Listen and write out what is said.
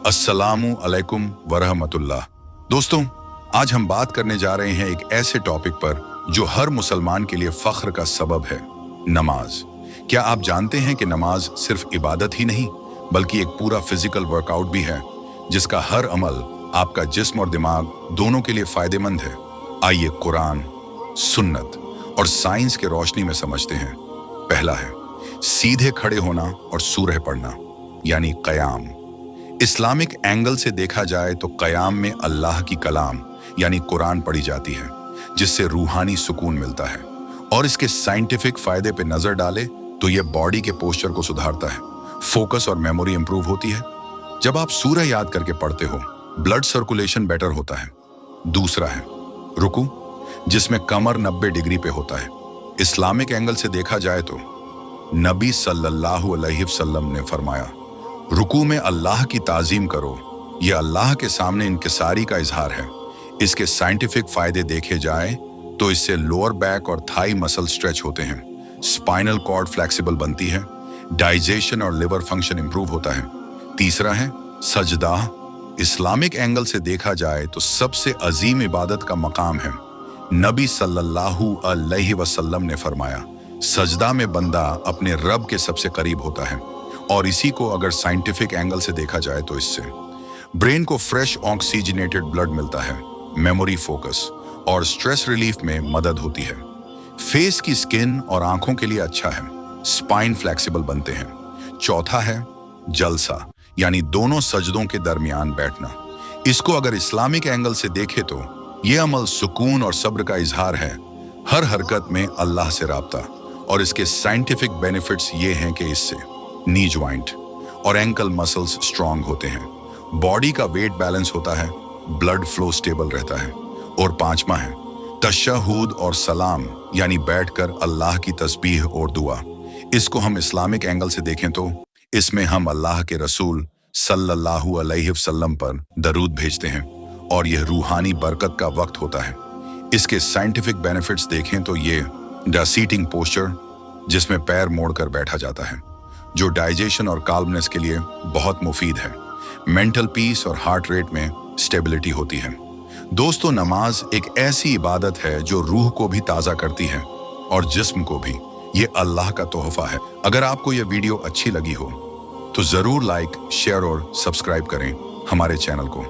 अस्सलामु अलैकुम वरहमतुल्लाह। दोस्तों, आज हम बात करने जा रहे हैं एक ऐसे टॉपिक पर जो हर मुसलमान के लिए फख्र का सबब है, नमाज। क्या आप जानते हैं कि नमाज सिर्फ इबादत ही नहीं बल्कि एक पूरा फिजिकल वर्कआउट भी है, जिसका हर अमल आपका जिस्म और दिमाग दोनों के लिए फायदेमंद है। आइए कुरान, सुन्नत और साइंस के रोशनी में समझते हैं। पहला है सीधे खड़े होना और सूरह पढ़ना, यानी क़याम। इस्लामिक एंगल से देखा जाए तो क़याम में अल्लाह की कलाम यानी कुरान पढ़ी जाती है, जिससे रूहानी सुकून मिलता है। और इसके साइंटिफिक फायदे पे नजर डाले तो ये बॉडी के पोस्चर को सुधारता है, फोकस और मेमोरी इंप्रूव होती है। जब आप सूरह याद करके पढ़ते हो, ब्लड सर्कुलेशन बेटर होता है। दूसरा है रुकू, जिसमें कमर 90 डिग्री पे होता है। इस्लामिक एंगल से देखा जाए तो नबी सल्लल्लाहु अलैहि वसल्लम ने फरमाया, रुकू में अल्लाह की ताजीम करो, यह अल्लाह के सामने इनकिसारी का इजहार है। इसके साइंटिफिक फायदे देखे जाए तो इससे लोअर बैक और थाई मसल स्ट्रेच होते हैं, स्पाइनल कॉर्ड फ्लेक्सिबल बनती है, डाइजेशन और लिवर फंक्शन इंप्रूव होता है। तीसरा है सजदा। इस्लामिक एंगल से देखा जाए तो सबसे अजीम इबादत का मकाम है। नबी सल्लल्लाहु अलैहि वसल्लम ने फरमाया, सजदा में बंदा अपने रब के सबसे करीब होता है। और इसी को अगर साइंटिफिक एंगल से देखा जाए तो इससे ब्रेन को फ्रेश ऑक्सीजनेटेड ब्लड मिलता है, मेमोरी, फोकस और स्ट्रेस रिलीफ में मदद होती है। फेस की स्किन और आंखों के लिए अच्छा है, स्पाइन फ्लेक्सिबल बनते हैं। चौथा है जलसा, यानी दोनों सजदों के दरमियान बैठना। इसको अगर इस्लामिक एंगल से देखे तो ये अमल सुकून और सब्र का इजहार है, हर हरकत में अल्लाह से राब्ता। और इसके साइंटिफिक बेनिफिट्स ये हैं कि इससे नी ज्वाइंट और एंकल मसल्स स्ट्रांग होते हैं, बॉडी का वेट बैलेंस होता है, ब्लड फ्लो स्टेबल रहता है। और पांचवा है तशहुद और सलाम, यानी बैठकर अल्लाह की तस्बीह और दुआ। इसको हम इस्लामिक एंगल से देखें तो इसमें हम अल्लाह के रसूल सल्लल्लाहु अलैहि वसल्लम पर दरूद भेजते हैं और यह रूहानी बरकत का वक्त होता है। इसके साइंटिफिक बेनिफिट्स देखें तो ये सीटिंग पोस्चर, जिसमें पैर मोड़कर बैठा जाता है, जो डाइजेशन और काल्मनेस के लिए बहुत मुफीद है। मेंटल पीस और हार्ट रेट में स्टेबिलिटी होती है। दोस्तों, नमाज एक ऐसी इबादत है जो रूह को भी ताज़ा करती है और जिस्म को भी। ये अल्लाह का तोहफा है। अगर आपको यह वीडियो अच्छी लगी हो तो ज़रूर लाइक, शेयर और सब्सक्राइब करें हमारे चैनल को।